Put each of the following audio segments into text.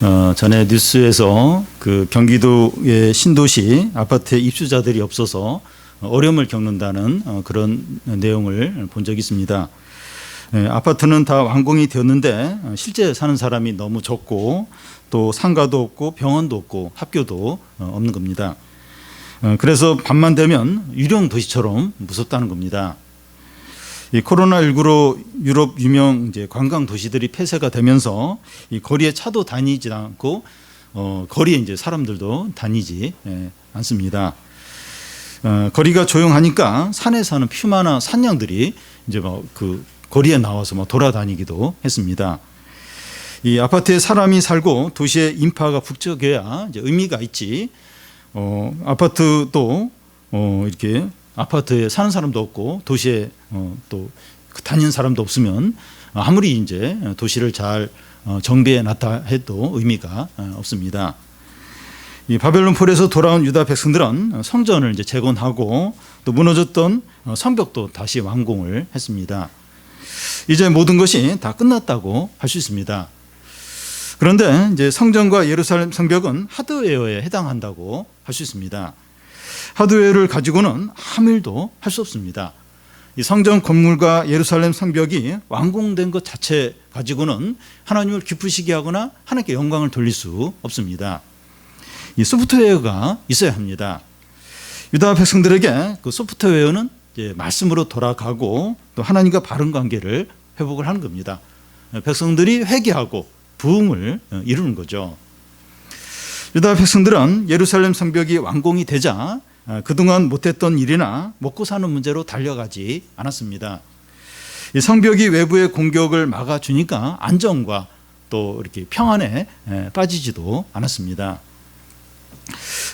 전에 뉴스에서 그 경기도의 신도시 아파트에 입주자들이 없어서 어려움을 겪는다는 그런 내용을 본 적이 있습니다. 아파트는 다 완공이 되었는데 실제 사는 사람이 너무 적고 또 상가도 없고 병원도 없고 학교도 없는 겁니다. 그래서 밤만 되면 유령 도시처럼 무섭다는 겁니다. 이 코로나19로 유럽 유명 이제 관광 도시들이 폐쇄가 되면서 이 거리에 차도 다니지 않고 거리에 이제 사람들도 다니지 않습니다. 거리가 조용하니까 산에 사는 퓨마나 산양들이 이제 그 거리에 나와서 돌아다니기도 했습니다. 이 아파트에 사람이 살고 도시의 인파가 북적여야 이제 의미가 있지. 아파트도 이렇게 아파트에 사는 사람도 없고 도시에 또 다니는 사람도 없으면 아무리 이제 도시를 잘 정비해 놨다 해도 의미가 없습니다. 이 바벨론 폴에서 돌아온 유다 백성들은 성전을 이제 재건하고 또 무너졌던 성벽도 다시 완공을 했습니다. 이제 모든 것이 다 끝났다고 할 수 있습니다. 그런데 이제 성전과 예루살렘 성벽은 하드웨어에 해당한다고 할 수 있습니다. 하드웨어를 가지고는 아무 일도 할 수 없습니다. 이 성전 건물과 예루살렘 성벽이 완공된 것 자체 가지고는 하나님을 기쁘시게 하거나 하나님께 영광을 돌릴 수 없습니다. 이 소프트웨어가 있어야 합니다. 유다 백성들에게 그 소프트웨어는 이제 말씀으로 돌아가고 또 하나님과 바른 관계를 회복을 하는 겁니다. 백성들이 회개하고 부흥을 이루는 거죠. 유다 백성들은 예루살렘 성벽이 완공이 되자 그동안 못했던 일이나 먹고 사는 문제로 달려가지 않았습니다. 이 성벽이 외부의 공격을 막아주니까 안정과 또 이렇게 평안에 빠지지도 않았습니다.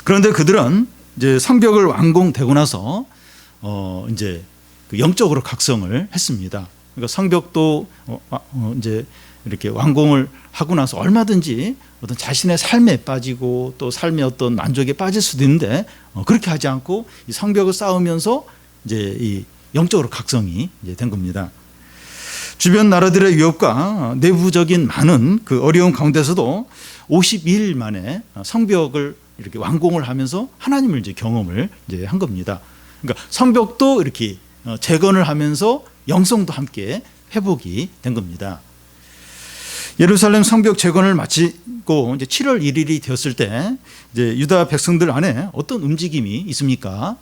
그런데 그들은 이제 성벽을 완공되고 나서 이제 그 영적으로 각성을 했습니다. 그러니까 성벽도 이제 이렇게 완공을 하고 나서 얼마든지 어떤 자신의 삶에 빠지고 또 삶의 어떤 만족에 빠질 수도 있는데 그렇게 하지 않고 이 성벽을 쌓으면서 이제 이 영적으로 각성이 이제 된 겁니다. 주변 나라들의 위협과 내부적인 많은 그 어려움 가운데서도 52일 만에 성벽을 이렇게 완공을 하면서 하나님을 이제 경험을 이제 한 겁니다. 그러니까 성벽도 이렇게 재건을 하면서 영성도 함께 회복이 된 겁니다. 예루살렘 성벽 재건을 마치고 이제 7월 1일이 되었을 때 이제 유다 백성들 안에 어떤 움직임이 있습니까?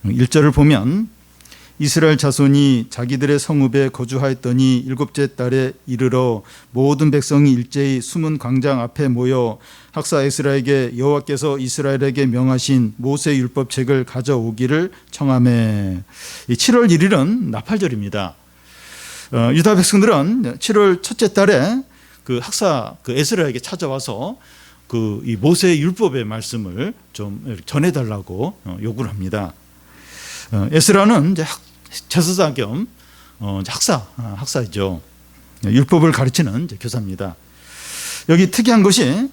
1절을 보면 이스라엘 자손이 자기들의 성읍에 거주하였더니 일곱째 달에 이르러 모든 백성이 일제히 숨은 광장 앞에 모여 학사 에스라에게 여호와께서 이스라엘에게 명하신 모세 율법책을 가져오기를 청하매. 7월 1일은 나팔절입니다. 유다 백성들은 7월 첫째 달에 그 학사 그 에스라에게 찾아와서 그 이 모세 율법의 말씀을 좀 전해달라고 요구를 합니다. 에스라는 이제 제사장 겸 학사이죠. 율법을 가르치는 이제 교사입니다. 여기 특이한 것이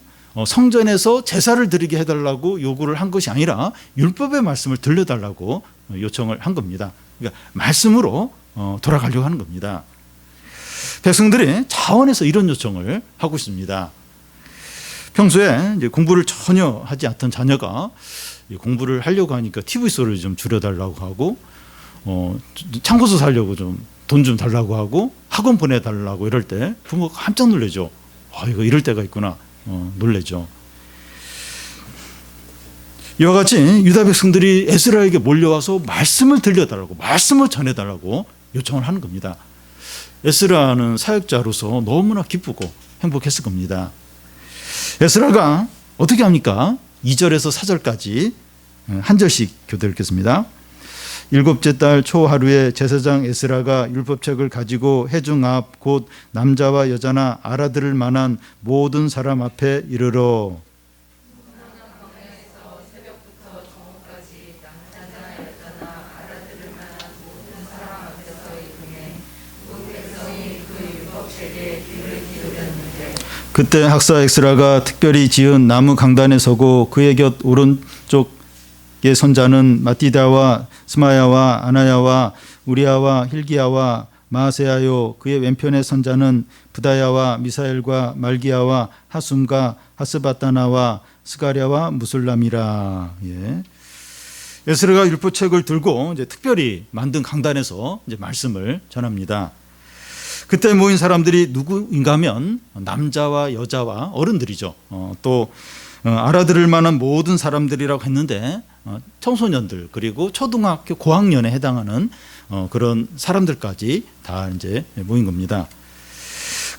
성전에서 제사를 드리게 해달라고 요구를 한 것이 아니라 율법의 말씀을 들려달라고 요청을 한 겁니다. 그러니까 말씀으로 돌아가려고 하는 겁니다. 백성들이 자원해서 이런 요청을 하고 있습니다. 평소에 이제 공부를 전혀 하지 않던 자녀가 공부를 하려고 하니까 TV 소리를 좀 줄여달라고 하고 참고서 사려고 좀 돈 좀 달라고 하고 학원 보내달라고 이럴 때 부모가 깜짝 놀라죠. 이거 이럴 때가 있구나 놀라죠. 이와 같이 유다 백성들이 에스라에게 몰려와서 말씀을 들려달라고 말씀을 전해달라고 요청을 하는 겁니다. 에스라는 사역자로서 너무나 기쁘고 행복했을 겁니다. 에스라가 어떻게 합니까? 2절에서 4절까지 한 절씩 교대 읽겠습니다. 일곱째 달 초하루에 제사장 에스라가 율법책을 가지고 회중 앞 곧 남자와 여자나 알아들을 만한 모든 사람 앞에 이르러 그때 학사 에스라가 특별히 지은 나무 강단에 서고 그의 곁 오른쪽에 선 자는 마띠다와 스마야와 아나야와 우리야와 힐기야와 마아세야요 그의 왼편의 선자는 부다야와 미사엘과 말기야와 하숨과 하스바다나와 스가랴와 무술람이라. 예. 에스라가 율법책을 들고 이제 특별히 만든 강단에서 이제 말씀을 전합니다. 그때 모인 사람들이 누구인가 하면 남자와 여자와 어른들이죠. 또 알아들을 만한 모든 사람들이라고 했는데 청소년들 그리고 초등학교 고학년에 해당하는 그런 사람들까지 다 이제 모인 겁니다.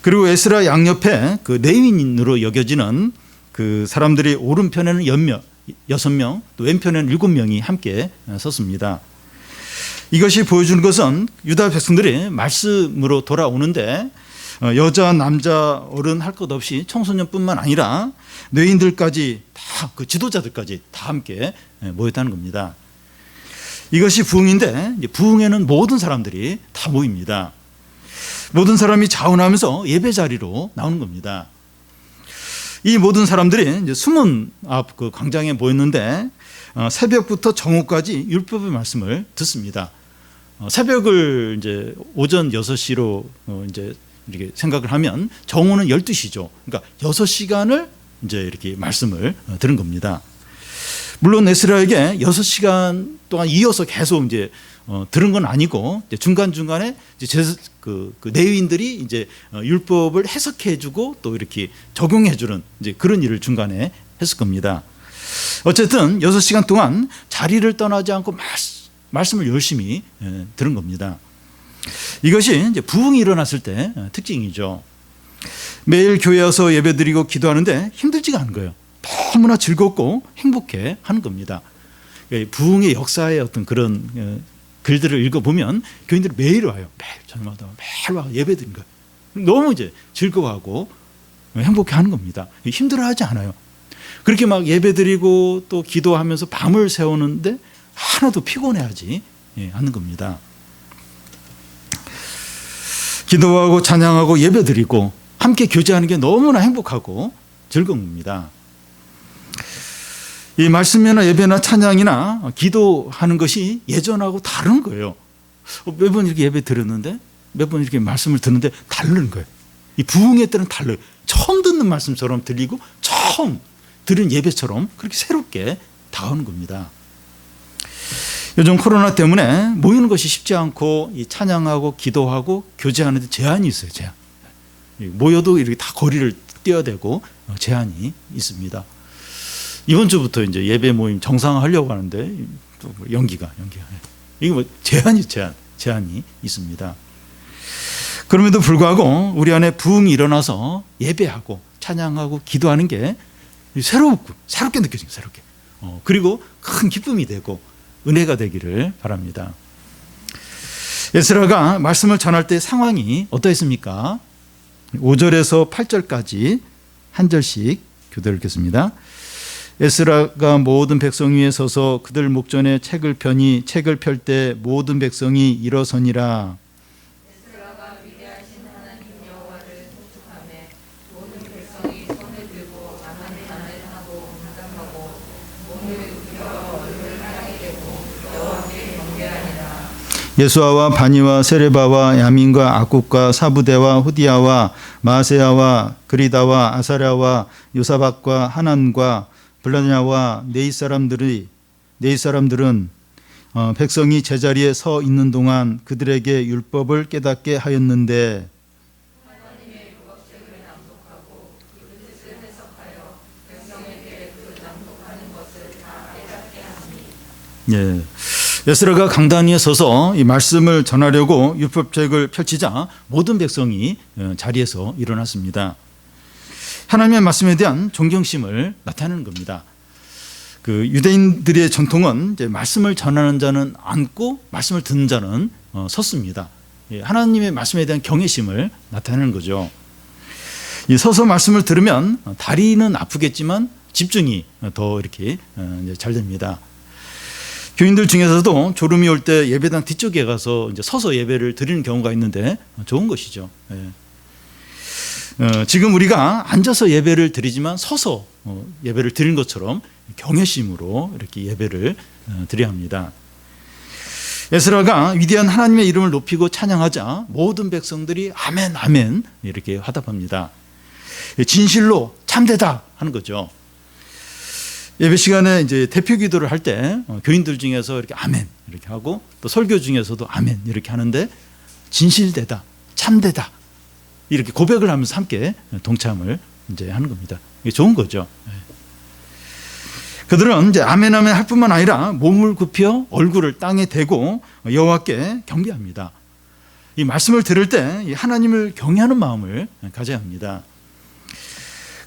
그리고 에스라 양옆에 그 레위인으로 여겨지는 그 사람들이 오른편에는 6명, 또 왼편에는 7명이 함께 섰습니다. 이것이 보여주는 것은 유다 백성들이 말씀으로 돌아오는데 여자, 남자, 어른 할 것 없이 청소년뿐만 아니라 뇌인들까지 다 그 지도자들까지 다 함께 모였다는 겁니다. 이것이 부흥인데 부흥에는 모든 사람들이 다 모입니다. 모든 사람이 자원하면서 예배 자리로 나오는 겁니다. 이 모든 사람들이 이제 수문 앞 그 광장에 모였는데 새벽부터 정오까지 율법의 말씀을 듣습니다. 새벽을 이제 오전 6시로 이제 이렇게 생각을 하면 정오는 12시죠. 그러니까 6시간을 이제 이렇게 말씀을 들은 겁니다. 물론 에스라에게 6시간 동안 이어서 계속 이제 들은 건 아니고 중간중간에 이제 그 레위인들이 이제 율법을 해석해주고 또 이렇게 적용해주는 이제 그런 일을 중간에 했을 겁니다. 어쨌든 6시간 동안 자리를 떠나지 않고 말씀을 열심히 들은 겁니다. 이것이 이제 부흥이 일어났을 때 특징이죠. 매일 교회 와서 예배드리고 기도하는데 힘들지가 않은 거예요. 너무나 즐겁고 행복해 하는 겁니다. 부흥의 역사의 어떤 그런 글들을 읽어보면 교인들이 매일 와요. 매일 저녁마다 매일 와 예배드리는 거예요. 너무 이제 즐거워하고 행복해 하는 겁니다. 힘들어하지 않아요. 그렇게 막 예배드리고 또 기도하면서 밤을 새우는데 하나도 피곤해하지 않는 겁니다. 기도하고 찬양하고 예배드리고 함께 교제하는 게 너무나 행복하고 즐거운 겁니다. 이 말씀이나 예배나 찬양이나 기도하는 것이 예전하고 다른 거예요. 매번 이렇게 예배 드렸는데 매번 이렇게 말씀을 듣는데 다른 거예요. 이 부흥의 때는 달라요. 처음 듣는 말씀처럼 들리고 처음 들은 예배처럼 그렇게 새롭게 다가오는 겁니다. 요즘 코로나 때문에 모이는 것이 쉽지 않고 이 찬양하고 기도하고 교제하는데 제한이 있어요. 제한. 모여도 이렇게 다 거리를 띄어야 되고 제한이 있습니다. 이번 주부터 이제 예배 모임 정상화하려고 하는데 또 연기가 이게 뭐 제한이 있습니다. 그럼에도 불구하고 우리 안에 부흥이 일어나서 예배하고 찬양하고 기도하는 게 새롭게 느껴져요. 새롭게. 그리고 큰 기쁨이 되고 은혜가 되기를 바랍니다. 에스라가 말씀을 전할 때 상황이 어떠했습니까? 5절에서 8절까지 한 절씩 교대를 읽겠습니다. 에스라가 모든 백성 위에 서서 그들 목전에 책을 펴니 책을 펼 때 모든 백성이 일어서니라. 에스라가 위대하신 하나님 여호와를 송축하며 모든 백성이 손을 들고 아멘하고 응답하고 몸을 굽혀 얼굴을 향하게 되고 여호와께 경배하니라. 예수아와 바니와 세레바와 야민과 악국과 사부대와 후디야와 마세야와 그리다와 아사랴와 요사박과 하난과 블라냐와 네이 사람들은 백성이 제자리에 서 있는 동안 그들에게 율법을 깨닫게 하였는데 하나님의 율법책을 낭독하고 그 뜻을 해석하여 백성에게 그 낭독하는 것을 다 깨닫게 하니. 에스라가 강단 위에 서서 이 말씀을 전하려고 율법책을 펼치자 모든 백성이 자리에서 일어났습니다. 하나님의 말씀에 대한 존경심을 나타내는 겁니다. 그 유대인들의 전통은 이제 말씀을 전하는 자는 앉고 말씀을 듣는 자는 섰습니다. 하나님의 말씀에 대한 경외심을 나타내는 거죠. 이 서서 말씀을 들으면 다리는 아프겠지만 집중이 더 이렇게 잘 됩니다. 교인들 중에서도 졸음이 올 때 예배당 뒤쪽에 가서 이제 서서 예배를 드리는 경우가 있는데 좋은 것이죠. 지금 우리가 앉아서 예배를 드리지만 서서 예배를 드리는 것처럼 경외심으로 이렇게 예배를 드려야 합니다. 에스라가 위대한 하나님의 이름을 높이고 찬양하자 모든 백성들이 아멘 아멘 이렇게 화답합니다. 진실로 참되다 하는 거죠. 예배 시간에 이제 대표 기도를 할 때 교인들 중에서 이렇게 아멘 이렇게 하고 또 설교 중에서도 아멘 이렇게 하는데 진실되다, 참되다 이렇게 고백을 하면서 함께 동참을 이제 하는 겁니다. 이게 좋은 거죠. 그들은 이제 아멘 아멘 할 뿐만 아니라 몸을 굽혀 얼굴을 땅에 대고 여호와께 경배합니다. 이 말씀을 들을 때 하나님을 경외하는 마음을 가져야 합니다.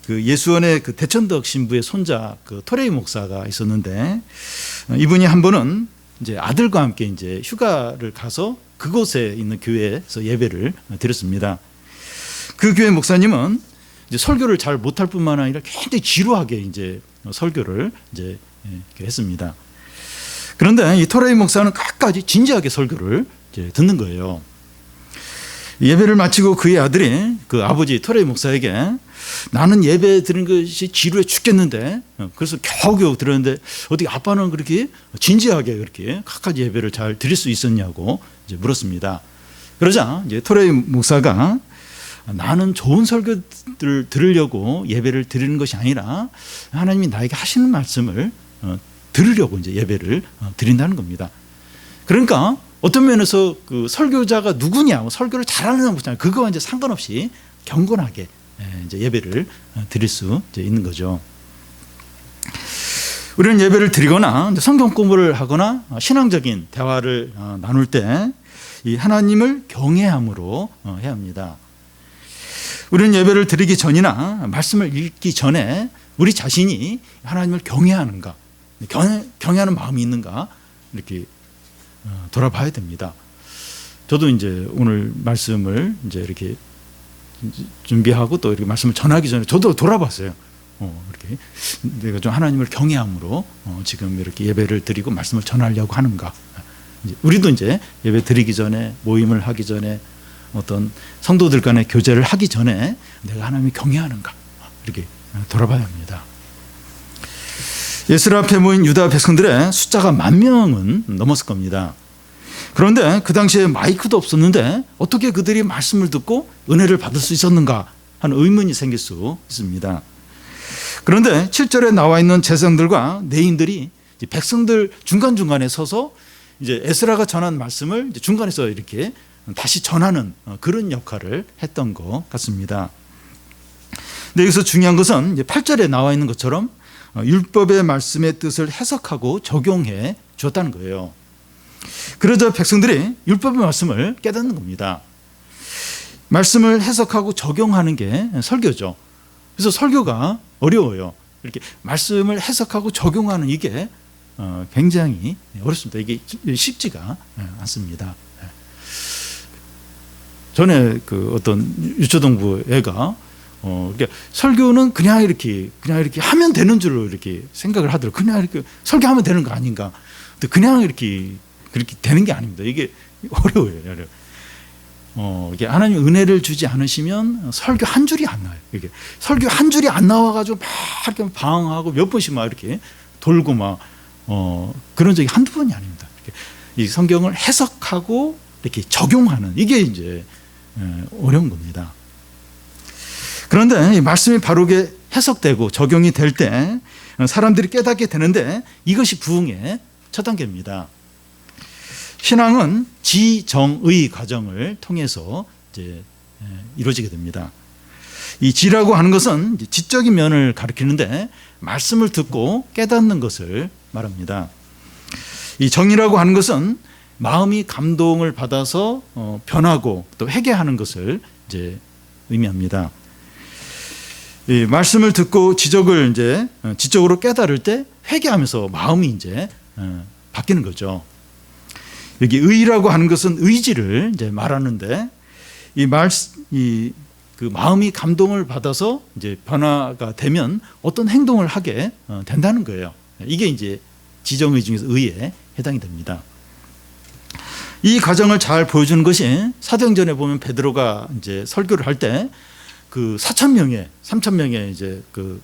그 예수원의 그 대천덕 신부의 손자 그 토레이 목사가 있었는데 이분이 한 번은 이제 아들과 함께 이제 휴가를 가서 그곳에 있는 교회에서 예배를 드렸습니다. 그 교회 목사님은 이제 설교를 잘 못할 뿐만 아니라 굉장히 지루하게 이제 설교를 이제 이렇게 했습니다. 그런데 이 토레이 목사는 끝까지 진지하게 설교를 이제 듣는 거예요. 예배를 마치고 그의 아들이 그 아버지 토레이 목사에게 나는 예배 드리는 것이 지루해 죽겠는데 그래서 겨우겨우 들었는데 어떻게 아빠는 그렇게 진지하게 그렇게 끝까지 예배를 잘 드릴 수 있었냐고 이제 물었습니다. 그러자 이제 토레이 목사가 나는 좋은 설교를 들으려고 예배를 드리는 것이 아니라 하나님이 나에게 하시는 말씀을 들으려고 이제 예배를 드린다는 겁니다. 그러니까 어떤 면에서 그 설교자가 누구냐, 설교를 잘하는 사람 못하냐, 그거와 이제 상관없이 경건하게 이제 예배를 드릴 수 이제 있는 거죠. 우리는 예배를 드리거나 성경 공부를 하거나 신앙적인 대화를 나눌 때 이 하나님을 경외함으로 해야 합니다. 우리는 예배를 드리기 전이나 말씀을 읽기 전에 우리 자신이 하나님을 경외하는가, 경외하는 마음이 있는가 이렇게 돌아봐야 됩니다. 저도 이제 오늘 말씀을 이제 이렇게 준비하고 또 이렇게 말씀을 전하기 전에 저도 돌아봤어요. 이렇게 내가 좀 하나님을 경외함으로 지금 이렇게 예배를 드리고 말씀을 전하려고 하는가. 이제 우리도 이제 예배 드리기 전에 모임을 하기 전에 어떤 성도들 간의 교제를 하기 전에 내가 하나님을 경외하는가 이렇게 돌아봐야 합니다. 예수를 앞에 모인 유다 백성들의 숫자가 10,000명은 넘었을 겁니다. 그런데 그 당시에 마이크도 없었는데 어떻게 그들이 말씀을 듣고 은혜를 받을 수 있었는가 하는 의문이 생길 수 있습니다. 그런데 7절에 나와 있는 제사장들과 레위인들이 백성들 중간중간에 서서 이제 에스라가 전한 말씀을 이제 중간에서 이렇게 다시 전하는 그런 역할을 했던 것 같습니다. 근데 여기서 중요한 것은 이제 8절에 나와 있는 것처럼 율법의 말씀의 뜻을 해석하고 적용해 줬다는 거예요. 그러자 백성들이 율법의 말씀을 깨닫는 겁니다. 말씀을 해석하고 적용하는 게 설교죠. 그래서 설교가 어려워요. 이렇게 말씀을 해석하고 적용하는 이게 굉장히 어렵습니다. 이게 쉽지가 않습니다. 전에 그 어떤 유초등부 애가 이렇게 설교는 그냥 이렇게 하면 되는 줄로 이렇게 생각을 하더라고요. 그냥 이렇게 설교하면 되는 거 아닌가. 근데 그냥 이렇게 그렇게 되는 게 아닙니다. 이게 어려워요. 이게 하나님 은혜를 주지 않으시면 설교 한 줄이 안 나와요. 이게 설교 한 줄이 안 나와가지고 막 이렇게 방황하고 몇 번씩 막 이렇게 돌고 막 그런 적이 한두 번이 아닙니다. 이렇게 이 성경을 해석하고 이렇게 적용하는 이게 이제 어려운 겁니다. 그런데 이 말씀이 바르게 해석되고 적용이 될 때 사람들이 깨닫게 되는데 이것이 부흥의 첫 단계입니다. 신앙은 지정의 과정을 통해서 이제 이루어지게 됩니다. 이 지라고 하는 것은 지적인 면을 가리키는데 말씀을 듣고 깨닫는 것을 말합니다. 이 정이라고 하는 것은 마음이 감동을 받아서 변하고 또 회개하는 것을 이제 의미합니다. 이 말씀을 듣고 지적을 이제 지적으로 깨달을 때 회개하면서 마음이 이제 바뀌는 거죠. 여기 의라고 하는 것은 의지를 이제 말하는데 그 마음이 감동을 받아서 이제 변화가 되면 어떤 행동을 하게 된다는 거예요. 이게 이제 지정의 중에서 의에 해당이 됩니다. 이 과정을 잘 보여주는 것이 사도행전에 보면 베드로가 이제 설교를 할 때 그 3,000명의 이제 그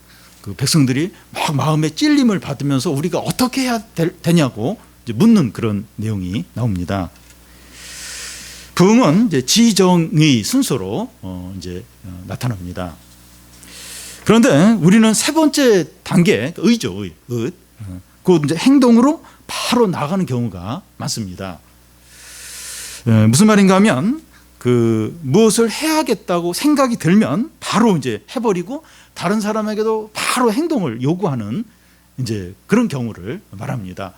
백성들이 막 마음에 찔림을 받으면서 우리가 어떻게 해야 되냐고 이제 묻는 그런 내용이 나옵니다. 부흥은 이제 지정의 순서로 나타납니다. 그런데 우리는 세 번째 단계, 의죠, 의. 그 이제 행동으로 바로 나가는 경우가 많습니다. 무슨 말인가 하면 무엇을 해야겠다고 생각이 들면 바로 이제 해버리고 다른 사람에게도 바로 행동을 요구하는 이제 그런 경우를 말합니다.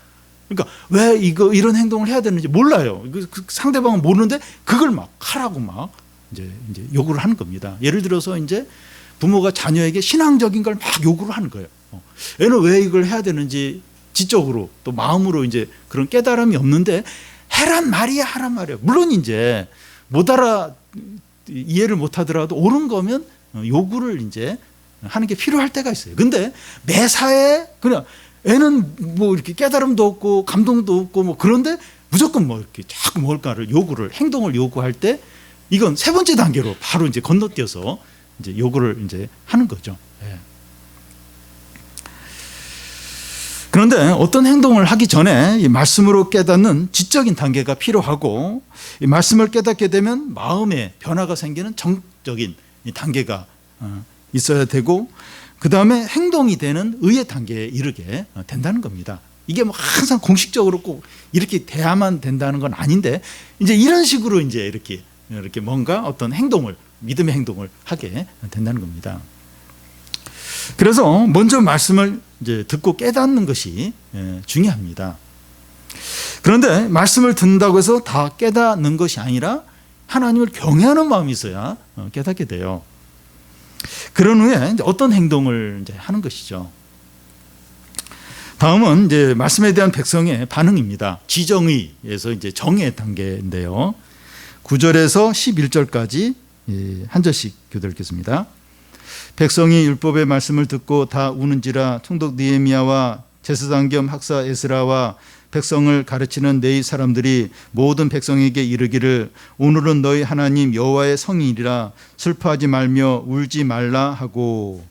그러니까 왜 이런 행동을 해야 되는지 몰라요. 그 상대방은 모르는데 그걸 막 하라고 막 이제 요구를 하는 겁니다. 예를 들어서 이제 부모가 자녀에게 신앙적인 걸 막 요구를 하는 거예요. 얘는 왜 이걸 해야 되는지 지적으로 또 마음으로 이제 그런 깨달음이 없는데 하란 말이야. 물론 이제 못 알아 이해를 못 하더라도 옳은 거면 요구를 이제 하는 게 필요할 때가 있어요. 근데 매사에 그냥 애는 뭐 이렇게 깨달음도 없고 감동도 없고 뭐 그런데 무조건 뭐 이렇게 자꾸 뭘까를 요구를 행동을 요구할 때 이건 세 번째 단계로 바로 이제 건너뛰어서 이제 요구를 이제 하는 거죠. 예. 그런데 어떤 행동을 하기 전에 이 말씀으로 깨닫는 지적인 단계가 필요하고 이 말씀을 깨닫게 되면 마음의 변화가 생기는 정적인 이 단계가 있어야 되고 그 다음에 행동이 되는 의의 단계에 이르게 된다는 겁니다. 이게 뭐 항상 공식적으로 꼭 이렇게 돼야만 된다는 건 아닌데 이제 이런 식으로 이제 이렇게 뭔가 어떤 행동을 믿음의 행동을 하게 된다는 겁니다. 그래서 먼저 말씀을 이제 듣고 깨닫는 것이 중요합니다. 그런데 말씀을 듣는다고 해서 다 깨닫는 것이 아니라 하나님을 경외하는 마음이 있어야 깨닫게 돼요. 그런 후에 이제 어떤 행동을 이제 하는 것이죠. 다음은 이제 말씀에 대한 백성의 반응입니다. 지정의에서 이제 정의 단계인데요. 9절에서 11절까지 한 절씩 교독 읽겠습니다. 백성이 율법의 말씀을 듣고 다 우는지라 총독 느헤미야와 제사장 겸 학사 에스라와 백성을 가르치는 네이 사람들이 모든 백성에게 이르기를 오늘은 너희 하나님 여호와의 성일이라 슬퍼하지 말며 울지 말라 하고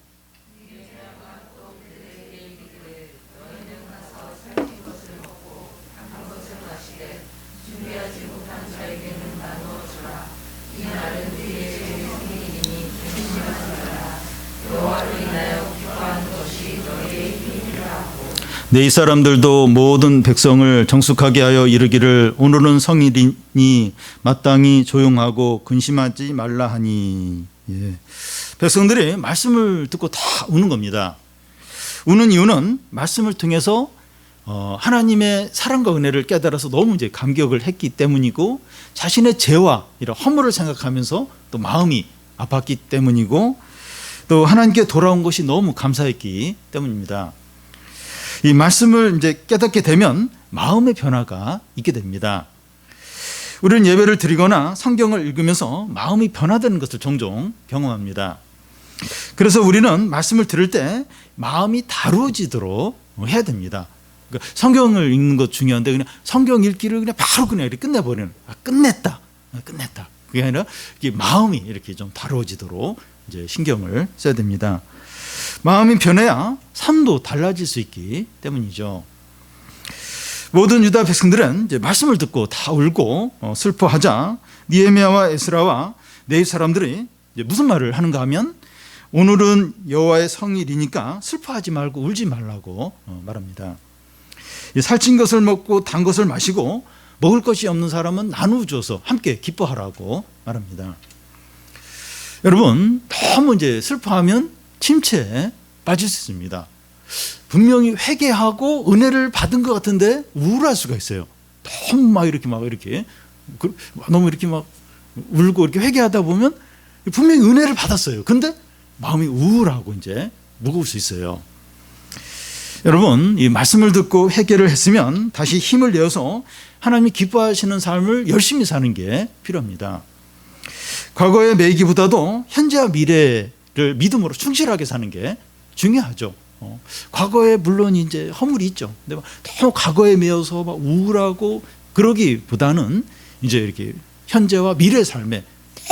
네, 이 사람들도 모든 백성을 정숙하게 하여 이르기를 오늘은 성일이니 마땅히 조용하고 근심하지 말라 하니. 예. 백성들이 말씀을 듣고 다 우는 겁니다. 우는 이유는 말씀을 통해서 하나님의 사랑과 은혜를 깨달아서 너무 이제 감격을 했기 때문이고 자신의 죄와 이런 허물을 생각하면서 또 마음이 아팠기 때문이고 또 하나님께 돌아온 것이 너무 감사했기 때문입니다. 이 말씀을 이제 깨닫게 되면 마음의 변화가 있게 됩니다. 우리는 예배를 드리거나 성경을 읽으면서 마음이 변화되는 것을 종종 경험합니다. 그래서 우리는 말씀을 들을 때 마음이 다루어지도록 해야 됩니다. 그러니까 성경을 읽는 것 중요한데 그냥 성경 읽기를 그냥 바로 그냥 이렇게 끝내버리는 끝냈다. 그게 아니라 마음이 이렇게 좀 다루어지도록 이제 신경을 써야 됩니다. 마음이 변해야 삶도 달라질 수 있기 때문이죠. 모든 유다 백성들은 이제 말씀을 듣고 다 울고 슬퍼하자 느헤미야와 에스라와 네이 사람들이 이제 무슨 말을 하는가 하면 오늘은 여호와의 성일이니까 슬퍼하지 말고 울지 말라고 말합니다. 살찐 것을 먹고 단 것을 마시고 먹을 것이 없는 사람은 나누어줘서 함께 기뻐하라고 말합니다. 여러분 너무 이제 슬퍼하면 침체에 빠질 수 있습니다. 분명히 회개하고 은혜를 받은 것 같은데 우울할 수가 있어요. 너무 막 이렇게 너무 이렇게 막 울고 이렇게 회개하다 보면 분명히 은혜를 받았어요. 근데 마음이 우울하고 이제 무거울 수 있어요. 여러분 이 말씀을 듣고 회개를 했으면 다시 힘을 내어서 하나님이 기뻐하시는 삶을 열심히 사는 게 필요합니다. 과거의 매기보다도 현재와 미래를 믿음으로 충실하게 사는 게 중요하죠. 과거에 물론 이제 허물이 있죠. 근데 너무 과거에 매여서 막 우울하고 그러기보다는 이제 이렇게 현재와 미래의 삶에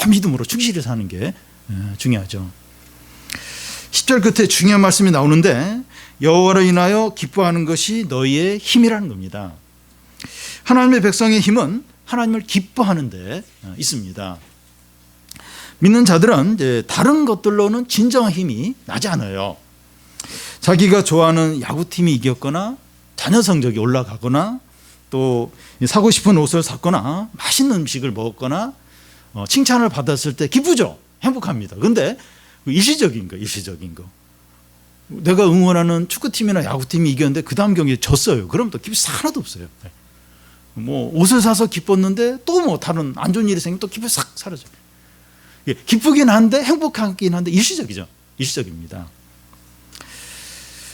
믿음으로 충실히 사는 게 중요하죠. 10절 끝에 중요한 말씀이 나오는데 여호와로 인하여 기뻐하는 것이 너희의 힘이라는 겁니다. 하나님의 백성의 힘은 하나님을 기뻐하는 데 있습니다. 믿는 자들은 이제 다른 것들로는 진정한 힘이 나지 않아요. 자기가 좋아하는 야구팀이 이겼거나 자녀 성적이 올라가거나 또 사고 싶은 옷을 샀거나 맛있는 음식을 먹었거나 칭찬을 받았을 때 기쁘죠. 행복합니다. 그런데 일시적인 거. 내가 응원하는 축구팀이나 야구팀이 이겼는데 그 다음 경기에 졌어요. 그럼 또 기쁨이 하나도 없어요. 뭐 옷을 사서 기뻤는데 또 뭐 다른 안 좋은 일이 생기면 또 기쁨이 싹 사라져요. 기쁘긴 한데 행복하긴 한데 일시적이죠. 일시적입니다.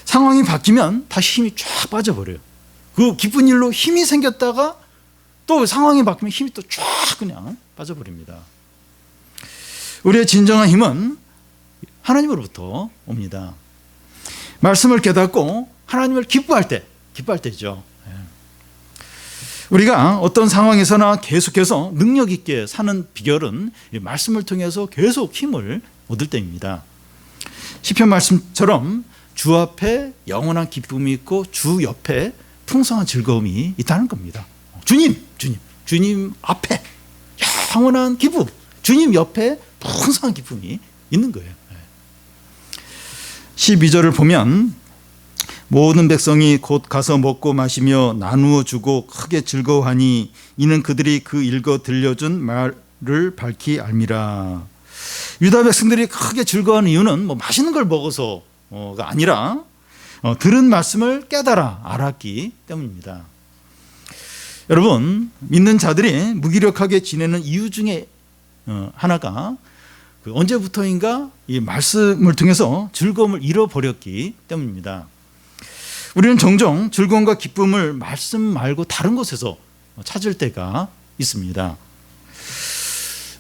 상황이 바뀌면 다시 힘이 쫙 빠져버려요. 그 기쁜 일로 힘이 생겼다가 또 상황이 바뀌면 힘이 또 쫙 그냥 빠져버립니다. 우리의 진정한 힘은 하나님으로부터 옵니다. 말씀을 깨닫고 하나님을 기뻐할 때죠. 우리가 어떤 상황에서나 계속해서 능력 있게 사는 비결은 말씀을 통해서 계속 힘을 얻을 때입니다. 시편 말씀처럼 주 앞에 영원한 기쁨이 있고 주 옆에 풍성한 즐거움이 있다는 겁니다. 주님 앞에 영원한 기쁨, 주님 옆에 풍성한 기쁨이 있는 거예요. 12절을 보면 모든 백성이 곧 가서 먹고 마시며 나누어 주고 크게 즐거워하니 이는 그들이 그 읽어 들려준 말을 밝히 알미라. 유다 백성들이 크게 즐거워하는 이유는 뭐 맛있는 걸 먹어서가 아니라 들은 말씀을 깨달아 알았기 때문입니다. 여러분, 믿는 자들이 무기력하게 지내는 이유 중에 하나가 언제부터인가 이 말씀을 통해서 즐거움을 잃어버렸기 때문입니다. 우리는 종종 즐거움과 기쁨을 말씀 말고 다른 곳에서 찾을 때가 있습니다.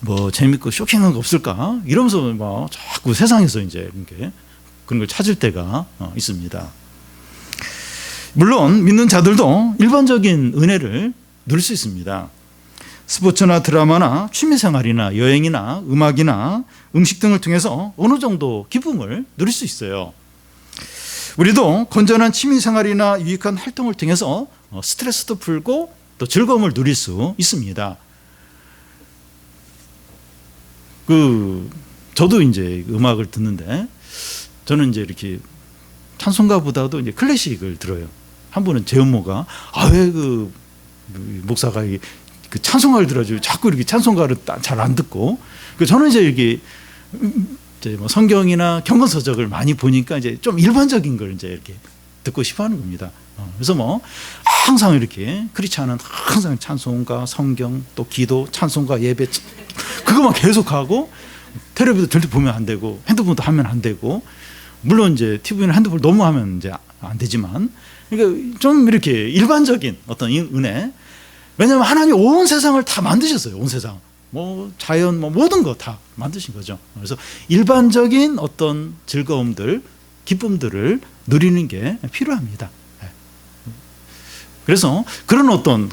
뭐 재밌고 쇼킹한 거 없을까? 이러면서 막 자꾸 세상에서 이제 이렇게 그런 걸 찾을 때가 있습니다. 물론 믿는 자들도 일반적인 은혜를 누릴 수 있습니다. 스포츠나 드라마나 취미생활이나 여행이나 음악이나 음식 등을 통해서 어느 정도 기쁨을 누릴 수 있어요. 우리도 건전한 취미생활이나 유익한 활동을 통해서 스트레스도 풀고 또 즐거움을 누릴 수 있습니다. 저도 이제 음악을 듣는데 저는 이제 이렇게 찬송가보다도 이제 클래식을 들어요. 한 분은 재음모가 왜 그 목사가 그 찬송가를 들어가지고 자꾸 이렇게 찬송가를 잘 안 듣고 저는 이제 이렇게 뭐 성경이나 경건서적을 많이 보니까 이제 좀 일반적인 걸 이제 이렇게 듣고 싶어 하는 겁니다. 그래서 뭐 항상 이렇게 크리스찬은 항상 찬송가, 성경, 또 기도, 찬송가, 예배 그거만 계속하고 텔레비도 절대 보면 안 되고 핸드폰도 하면 안 되고 물론 이제 TV는 핸드폰을 너무 하면 이제 안 되지만 그러니까 좀 이렇게 일반적인 어떤 은혜 왜냐하면 하나님이 온 세상을 다 만드셨어요. 온 세상. 뭐 자연 뭐 모든 거 다 만드신 거죠. 그래서 일반적인 어떤 즐거움들, 기쁨들을 누리는 게 필요합니다. 그래서 그런 어떤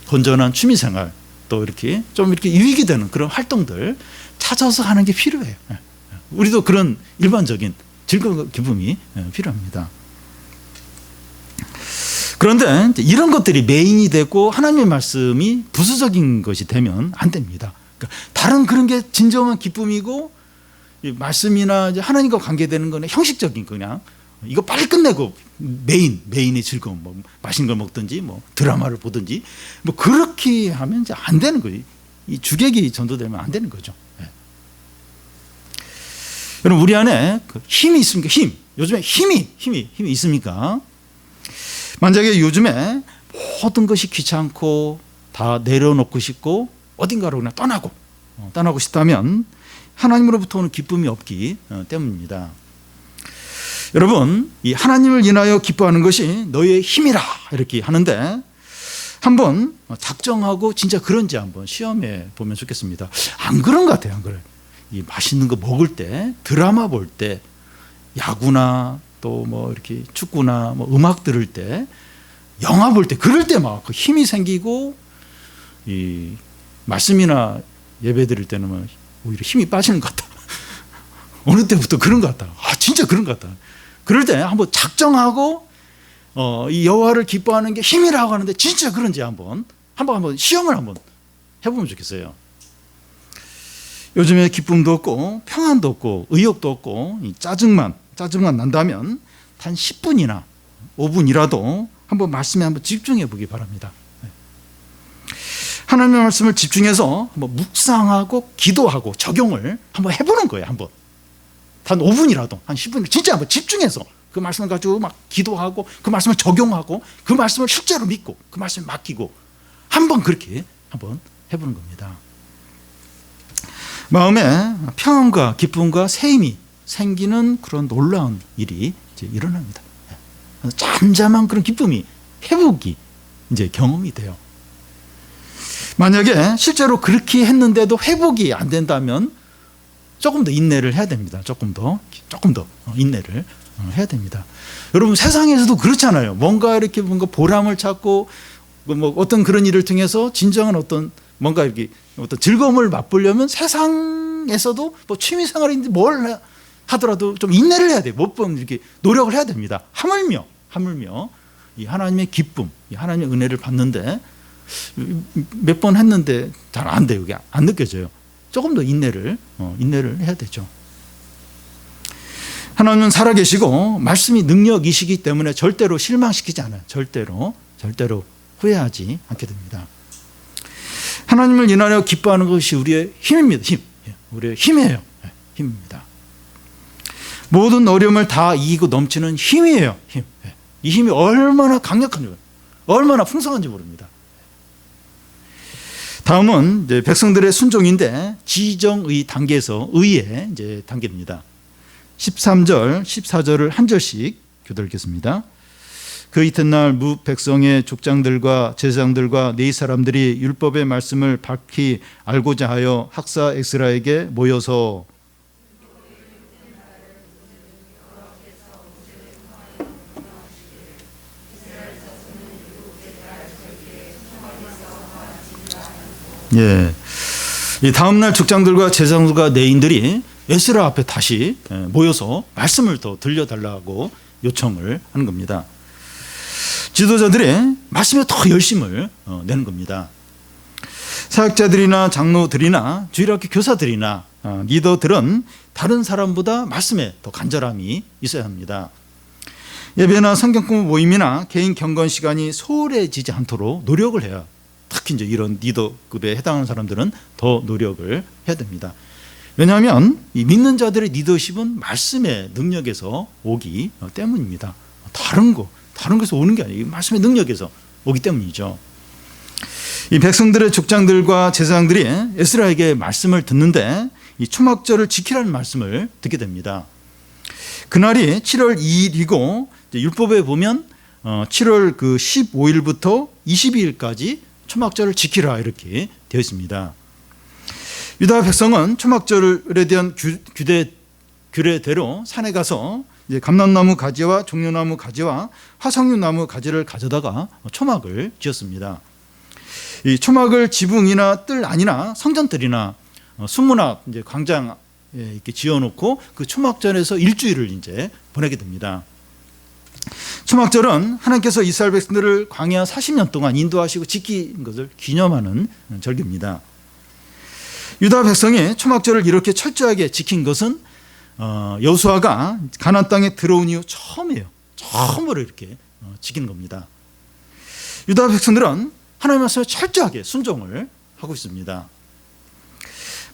건전한 취미생활 또 이렇게 좀 이렇게 유익이 되는 그런 활동들 찾아서 하는 게 필요해요. 우리도 그런 일반적인 즐거운 기쁨이 필요합니다. 그런데 이런 것들이 메인이 되고 하나님의 말씀이 부수적인 것이 되면 안 됩니다. 그러니까 다른 그런 게 진정한 기쁨이고 말씀이나 이제 하나님과 관계되는 거는 형식적인 그냥 이거 빨리 끝내고 메인의 즐거움 뭐 맛있는 걸 먹든지 뭐 드라마를 보든지 뭐 그렇게 하면 이제 안 되는 거예요. 이 주객이 전도되면 안 되는 거죠. 여러분 우리 안에 힘이 있습니까? 요즘에 힘이 있습니까? 만약에 요즘에 모든 것이 귀찮고 다 내려놓고 싶고 어딘가로 그냥 떠나고 싶다면 하나님으로부터 오는 기쁨이 없기 때문입니다. 여러분 이 하나님을 인하여 기뻐하는 것이 너의 힘이라 이렇게 하는데 한번 작정하고 진짜 그런지 한번 시험해 보면 좋겠습니다. 안 그런 것 같아요. 안 그래요. 이 맛있는 거 먹을 때 드라마 볼 때 야구나 또 뭐 이렇게 축구나 뭐 음악 들을 때 영화 볼 때 그럴 때 막 힘이 생기고 이 말씀이나 예배 드릴 때는 뭐 오히려 힘이 빠지는 것 같다. 어느 때부터 그런 것 같다. 진짜 그런 것 같다. 그럴 때 한번 작정하고 이 여호와를 기뻐하는 게 힘이라고 하는데 진짜 그런지 한번 시험을 한번 해보면 좋겠어요. 요즘에 기쁨도 없고 평안도 없고 의욕도 없고 이 짜증만 난다면 단 10분이나 5분이라도 한번 말씀에 한번 집중해 보기 바랍니다. 하나님의 말씀을 집중해서 한번 묵상하고 기도하고 적용을 한번 해보는 거예요. 한번 단 5분이라도 한 10분 진짜 한번 집중해서 그 말씀을 가지고 막 기도하고 그 말씀을 적용하고 그 말씀을 실제로 믿고 그 말씀을 맡기고 한번 그렇게 한번 해보는 겁니다. 마음에 평안과 기쁨과 새 힘이 생기는 그런 놀라운 일이 이제 일어납니다. 잠잠한 그런 기쁨이 회복이 이제 경험이 돼요. 만약에 실제로 그렇게 했는데도 회복이 안 된다면 조금 더 인내를 해야 됩니다. 조금 더 인내를 해야 됩니다. 여러분 세상에서도 그렇잖아요. 뭔가 보람을 찾고 뭐 어떤 그런 일을 통해서 진정한 어떤 즐거움을 맛보려면 세상에서도 뭐 취미 생활인지 뭘 하더라도 좀 인내를 해야 돼요. 몇 번 이렇게 노력을 해야 됩니다. 하물며 이 하나님의 기쁨, 이 하나님의 은혜를 받는데 몇 번 했는데 잘 안 돼요. 이게 안 느껴져요. 조금 더 인내를 해야 되죠. 하나님은 살아계시고 말씀이 능력이시기 때문에 절대로 실망시키지 않아요. 절대로 후회하지 않게 됩니다. 하나님을 인하여 기뻐하는 것이 우리의 힘입니다. 우리의 힘이에요. 힘입니다. 모든 어려움을 다 이기고 넘치는 힘이에요. 이 힘이 얼마나 강력한지, 얼마나 풍성한지 모릅니다. 다음은 이제 백성들의 순종인데 지정의 단계에서 의의 이제 단계입니다. 13절, 14절을 한 절씩 교독 읽겠습니다. 그 이튿날 무 백성의 족장들과 제사장들과 네이 사람들이 율법의 말씀을 밝히 알고자 하여 학사 엑스라에게 모여서 이 다음날 족장들과 제사장들과 네인들이 에스라 앞에 다시 모여서 말씀을 더 들려달라고 요청을 하는 겁니다. 지도자들이 말씀에 더 열심을 내는 겁니다. 사역자들이나 장로들이나 주일학교 교사들이나 리더들은 다른 사람보다 말씀에 더 간절함이 있어야 합니다. 예배나 성경 공부 모임이나 개인 경건 시간이 소홀해지지 않도록 노력을 해야, 특히 이제 이런 리더급에 해당하는 사람들은 더 노력을 해야 됩니다. 왜냐하면 이 믿는 자들의 리더십은 말씀의 능력에서 오기 때문입니다. 다른 것에서 오는 게 아니에요. 말씀의 능력에서 오기 때문이죠. 이 백성들의 족장들과 제사장들이 에스라에게 말씀을 듣는데 이 초막절을 지키라는 말씀을 듣게 됩니다. 그날이 7월 2일이고 율법에 보면 7월 15일부터 22일까지 초막절을 지키라 이렇게 되어 있습니다. 유다 백성은 초막절에 대한 규례대로 산에 가서 이제 감람나무 가지와 종려나무 가지와 화석류나무 가지를 가져다가 초막을 지었습니다. 이 초막을 지붕이나 뜰 안이나 성전뜰이나 수문 앞 이제 광장에 이렇게 지어놓고 그 초막절에서 일주일을 이제 보내게 됩니다. 초막절은 하나님께서 이스라엘 백성들을 광야 40년 동안 인도하시고 지킨 것을 기념하는 절기입니다. 유다 백성이 초막절을 이렇게 철저하게 지킨 것은 여호수아가 가나안 땅에 들어온 이후 처음이에요. 처음으로 이렇게 지킨 겁니다. 유다 백성들은 하나님의 말씀에 철저하게 순종을 하고 있습니다.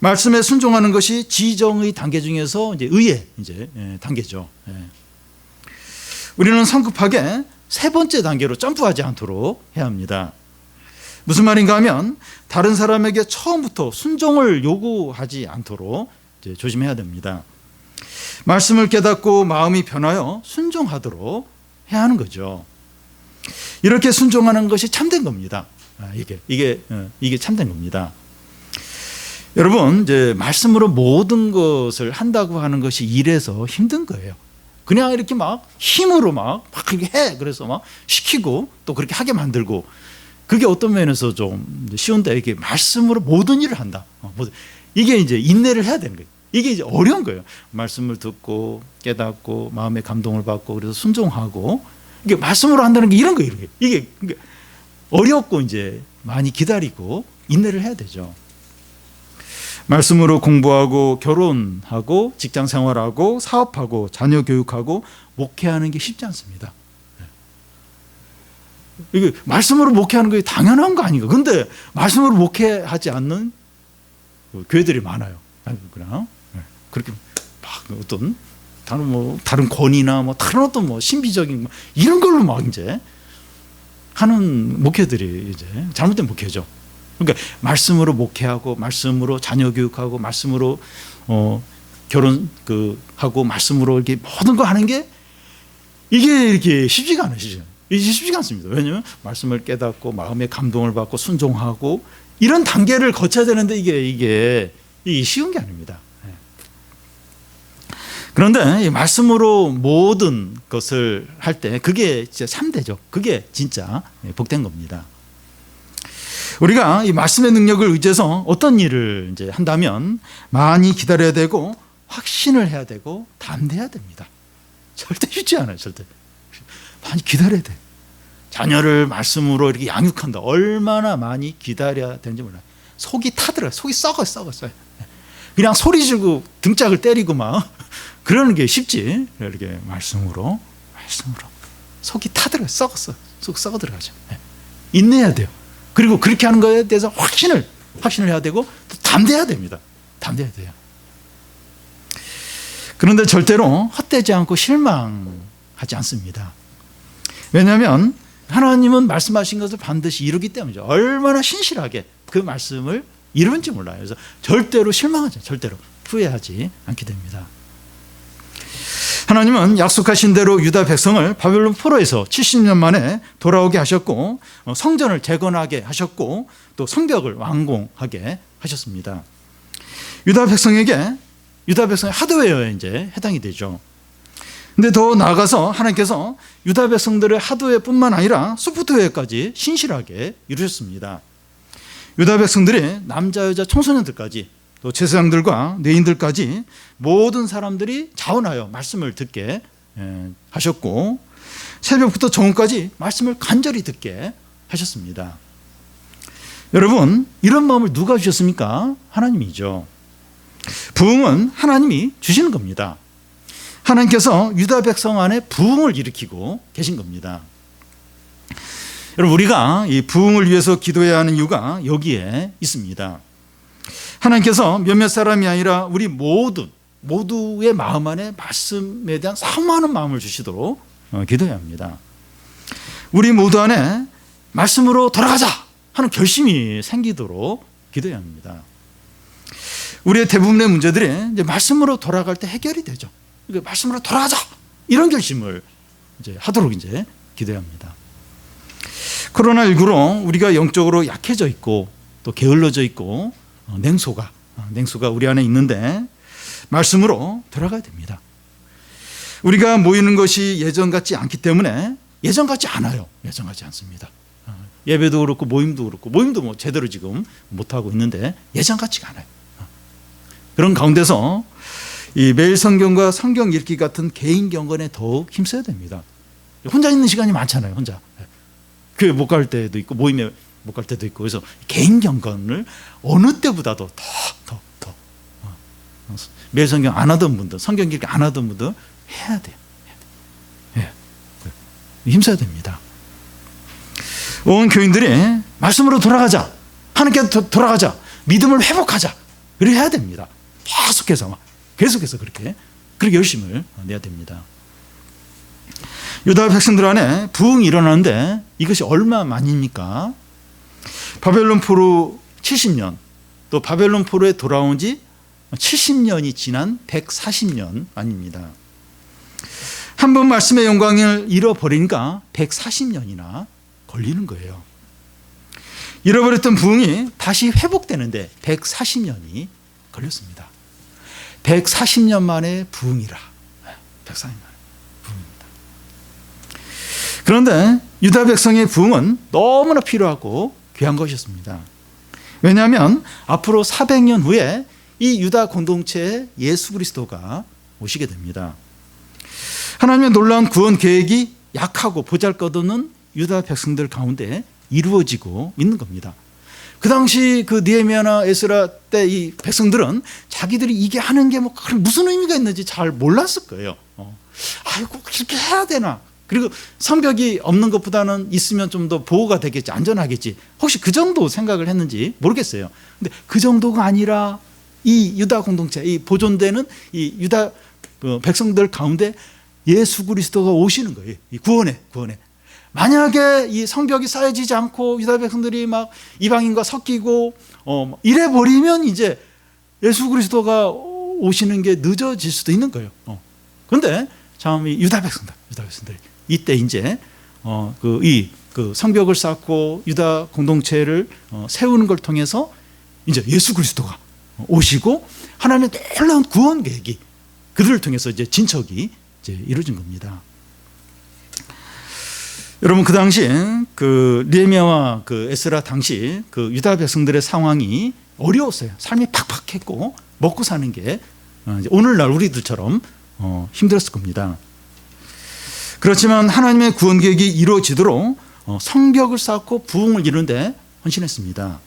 말씀에 순종하는 것이 지정의 단계 중에서 이제 의의 이제 단계죠. 우리는 성급하게 세 번째 단계로 점프하지 않도록 해야 합니다. 무슨 말인가 하면 다른 사람에게 처음부터 순종을 요구하지 않도록 이제 조심해야 됩니다. 말씀을 깨닫고 마음이 변하여 순종하도록 해야 하는 거죠. 이렇게 순종하는 것이 참된 겁니다. 이게 참된 겁니다. 여러분, 이제 말씀으로 모든 것을 한다고 하는 것이 이래서 힘든 거예요. 그냥 이렇게 막 힘으로 막 이렇게 해. 그래서 막 시키고 또 그렇게 하게 만들고, 그게 어떤 면에서 좀 쉬운데 이렇게 말씀으로 모든 일을 한다. 이게 이제 인내를 해야 되는 거예요. 이게 이제 어려운 거예요. 말씀을 듣고 깨닫고 마음의 감동을 받고 그래서 순종하고 이게 말씀으로 한다는 게 이런 거예요. 이게 어렵고 이제 많이 기다리고 인내를 해야 되죠. 말씀으로 공부하고 결혼하고 직장 생활하고 사업하고 자녀 교육하고 목회하는 게 쉽지 않습니다. 이게 말씀으로 목회하는 게 당연한 거 아닌가? 근데 말씀으로 목회하지 않는 교회들이 많아요. 그냥 그렇게 막 어떤 다른 권위나 다른 어떤 신비적인 이런 걸로 막 이제 하는 목회들이 이제 잘못된 목회죠. 그러니까 말씀으로 목회하고 말씀으로 자녀 교육하고 말씀으로 결혼 하고 말씀으로 이렇게 모든 거 하는 게 이게 이렇게 쉽지가 않으시죠. 이게 쉽지가 않습니다. 왜냐하면 말씀을 깨닫고 마음의 감동을 받고 순종하고 이런 단계를 거쳐야 되는데 이게 쉬운 게 아닙니다. 그런데 이 말씀으로 모든 것을 할 때 그게 진짜 3대죠. 그게 진짜 복된 겁니다. 우리가 이 말씀의 능력을 의지해서 어떤 일을 이제 한다면 많이 기다려야 되고 확신을 해야 되고 담대해야 됩니다. 절대 쉽지 않아요. 절대 많이 기다려야 돼. 자녀를 말씀으로 이렇게 양육한다. 얼마나 많이 기다려야 되는지 몰라요. 속이 타들어요. 속이 썩었어요. 그냥 소리 지르고 등짝을 때리고 막 그러는 게 쉽지. 이렇게 말씀으로 속이 타들어요. 썩었어. 속 썩어 들어가죠. 인내해야 돼요. 그리고 그렇게 하는 거에 대해서 확신을 해야 되고 또 담대해야 됩니다. 담대해야 돼요. 그런데 절대로 헛되지 않고 실망하지 않습니다. 왜냐하면 하나님은 말씀하신 것을 반드시 이루기 때문이죠. 얼마나 신실하게 그 말씀을 이루는지 몰라요. 그래서 절대로 실망하지, 절대로 후회하지 않게 됩니다. 하나님은 약속하신 대로 유다 백성을 바벨론 포로에서 70년 만에 돌아오게 하셨고 성전을 재건하게 하셨고 또 성벽을 완공하게 하셨습니다. 유다 백성의 하드웨어에 이제 해당이 되죠. 근데 더 나아가서 하나님께서 유다 백성들의 하드웨어뿐만 아니라 소프트웨어까지 신실하게 이루셨습니다. 유다 백성들이 남자 여자 청소년들까지 또 제사장들과 뇌인들까지 모든 사람들이 자원하여 말씀을 듣게 하셨고 새벽부터 정오까지 말씀을 간절히 듣게 하셨습니다. 여러분, 이런 마음을 누가 주셨습니까? 하나님이죠. 부흥은 하나님이 주시는 겁니다. 하나님께서 유다 백성 안에 부흥을 일으키고 계신 겁니다. 여러분, 우리가 이 부흥을 위해서 기도해야 하는 이유가 여기에 있습니다. 하나님께서 몇몇 사람이 아니라 우리 모두의 마음 안에 말씀에 대한 사모하는 마음을 주시도록 기도해야 합니다. 우리 모두 안에 말씀으로 돌아가자 하는 결심이 생기도록 기도해야 합니다. 우리의 대부분의 문제들이 이제 말씀으로 돌아갈 때 해결이 되죠. 그러니까 말씀으로 돌아가자 이런 결심을 이제 하도록 이제 기도해야 합니다. 코로나19로 우리가 영적으로 약해져 있고 또 게을러져 있고 냉소가 우리 안에 있는데 말씀으로 돌아가야 됩니다. 우리가 모이는 것이 예전 같지 않기 때문에 예전 같지 않아요. 예전 같지 않습니다. 예배도 그렇고 모임도 제대로 지금 못하고 있는데 예전 같지가 않아요. 그런 가운데서 이 매일 성경과 성경 읽기 같은 개인 경건에 더욱 힘써야 됩니다. 혼자 있는 시간이 많잖아요. 혼자 교회 못 갈 때도 있고 모임에 못 갈 때도 있고 그래서 개인 경건을 어느 때보다도 더 매일 성경 안 하던 분들, 성경 읽기 안 하던 분들 해야 돼요. 힘써야 됩니다. 온 교인들이 말씀으로 돌아가자, 하나님께 돌아가자, 믿음을 회복하자, 그렇게 해야 됩니다. 계속해서 그렇게 열심을 내야 됩니다. 유다 백성들 안에 부흥이 일어나는데 이것이 얼마만입니까? 바벨론 포로 70년, 또 바벨론 포로에 돌아온 지 70년이 지난 140년 아닙니다. 한 번 말씀의 영광을 잃어버리니까 140년이나 걸리는 거예요. 잃어버렸던 부흥이 다시 회복되는데 140년이 걸렸습니다. 140년 만에 부흥이라. 140년 만에 부흥입니다. 그런데 유다 백성의 부흥은 너무나 필요하고 귀한 것이었습니다. 왜냐하면 앞으로 400년 후에 이 유다 공동체에 예수 그리스도가 오시게 됩니다. 하나님의 놀라운 구원 계획이 약하고 보잘것없는 유다 백성들 가운데 이루어지고 있는 겁니다. 그 당시 그 느헤미야나 에스라 때 이 백성들은 자기들이 이게 하는 게 뭐 무슨 의미가 있는지 잘 몰랐을 거예요. 아이고 그렇게 해야 되나? 그리고 성벽이 없는 것보다는 있으면 좀 더 보호가 되겠지, 안전하겠지. 혹시 그 정도 생각을 했는지 모르겠어요. 근데 그 정도가 아니라 이 유다 공동체, 이 보존되는 이 유다 백성들 가운데 예수 그리스도가 오시는 거예요. 이 구원에. 만약에 이 성벽이 쌓여지지 않고 유다 백성들이 막 이방인과 섞이고 이래 버리면 이제 예수 그리스도가 오시는 게 늦어질 수도 있는 거예요. 그런데 참 이 유다 백성들이 이때 이제 그 성벽을 쌓고 유다 공동체를 세우는 걸 통해서 이제 예수 그리스도가 오시고 하나님의 놀라운 구원 계획이 그들을 통해서 이제 진척이 이제 이루어진 겁니다. 여러분 그 당시 그 느헤미야와 그 에스라 당시 그 유다 백성들의 상황이 어려웠어요. 삶이 팍팍했고 먹고 사는 게 오늘날 우리들처럼 힘들었을 겁니다. 그렇지만 하나님의 구원 계획이 이루어지도록 성벽을 쌓고 부흥을 이루는데 헌신했습니다.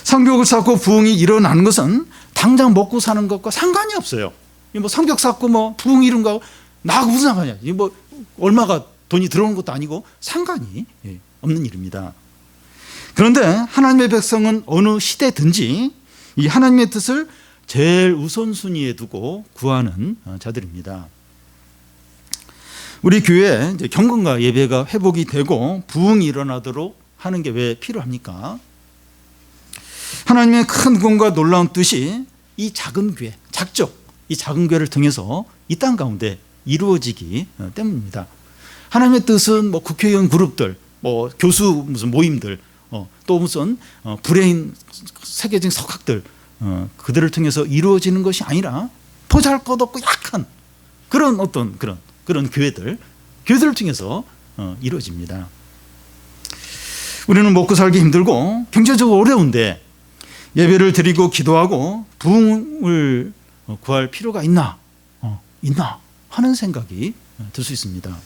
성벽을 쌓고 부흥이 일어나는 것은 당장 먹고 사는 것과 상관이 없어요. 뭐 성벽 쌓고 뭐 부흥 이룬 거 나하고 무슨 상관이야? 뭐 얼마가 돈이 들어오는 것도 아니고 상관이 없는 일입니다. 그런데 하나님의 백성은 어느 시대든지 이 하나님의 뜻을 제일 우선순위에 두고 구하는 자들입니다. 우리 교회에 이제 경건과 예배가 회복이 되고 부흥이 일어나도록 하는 게 왜 필요합니까? 하나님의 큰 구원과 놀라운 뜻이 이 작은 교회, 이 작은 교회를 통해서 이 땅 가운데 이루어지기 때문입니다. 하나님의 뜻은 뭐 국회의원 그룹들, 뭐 교수 무슨 모임들, 또 무슨 브레인 세계적인 석학들, 그들을 통해서 이루어지는 것이 아니라 보잘것없고 약한 그런 그런 교회들을 통해서 이루어집니다. 우리는 먹고 살기 힘들고 경제적으로 어려운데 예배를 드리고 기도하고 부흥을 구할 필요가 있나 하는 생각이 들 수 있습니다.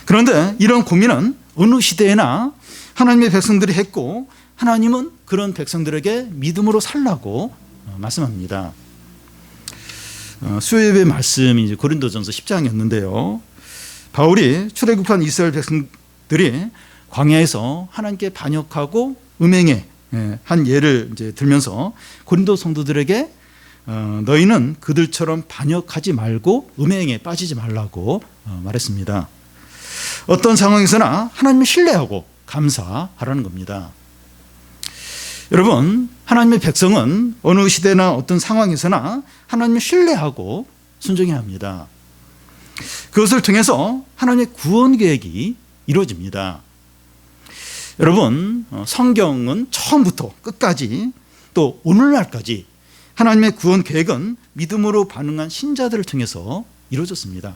그런데 이런 고민은 어느 시대에나 하나님의 백성들이 했고 하나님은 그런 백성들에게 믿음으로 살라고 말씀합니다. 수요예배 말씀이 이제 고린도전서 10장이었는데요. 바울이 출애굽한 이스라엘 백성들이 광야에서 하나님께 반역하고 음행에 한 예를 이제 들면서 고린도 성도들에게 너희는 그들처럼 반역하지 말고 음행에 빠지지 말라고 말했습니다. 어떤 상황에서나 하나님을 신뢰하고 감사하라는 겁니다. 여러분, 하나님의 백성은 어느 시대나 어떤 상황에서나 하나님을 신뢰하고 순종해야 합니다. 그것을 통해서 하나님의 구원 계획이 이루어집니다. 여러분, 성경은 처음부터 끝까지 또 오늘날까지 하나님의 구원 계획은 믿음으로 반응한 신자들을 통해서 이루어졌습니다.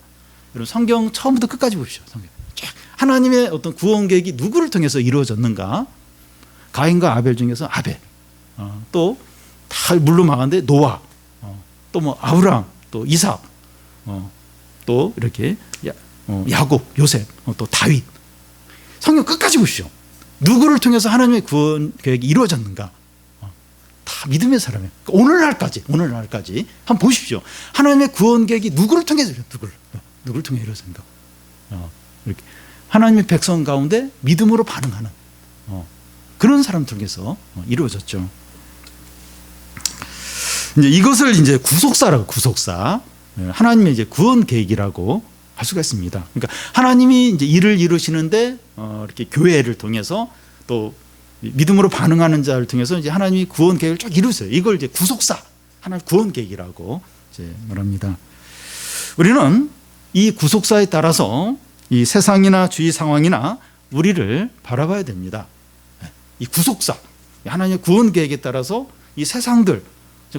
여러분, 성경 처음부터 끝까지 보십시오. 성경. 하나님의 어떤 구원 계획이 누구를 통해서 이루어졌는가? 가인과 아벨 중에서 아벨, 또 다 물로 망한데 노아, 또 뭐 아브라함, 또 이삭, 또 이렇게 야곱, 요셉, 또 다윗. 성경 끝까지 보십시오. 누구를 통해서 하나님의 구원 계획이 이루어졌는가? 다 믿음의 사람이에요. 오늘날까지 한번 보십시오. 하나님의 구원 계획이 누구를 통해서 누구를 통해 이루어졌는가? 이렇게 하나님의 백성 가운데 믿음으로 반응하는 그런 사람 통해서 이루어졌죠. 이제 이것을 이제 구속사 하나님의 이제 구원 계획이라고 할 수가 있습니다. 그러니까 하나님이 이제 일을 이루시는데 이렇게 교회를 통해서 또 믿음으로 반응하는 자를 통해서 이제 하나님이 구원 계획을 쫙 이루세요. 이걸 이제 구속사 하나님 구원 계획이라고 이제 말합니다. 우리는 이 구속사에 따라서 이 세상이나 주위 상황이나 우리를 바라봐야 됩니다. 이 구속사, 하나님의 구원 계획에 따라서 이 세상들,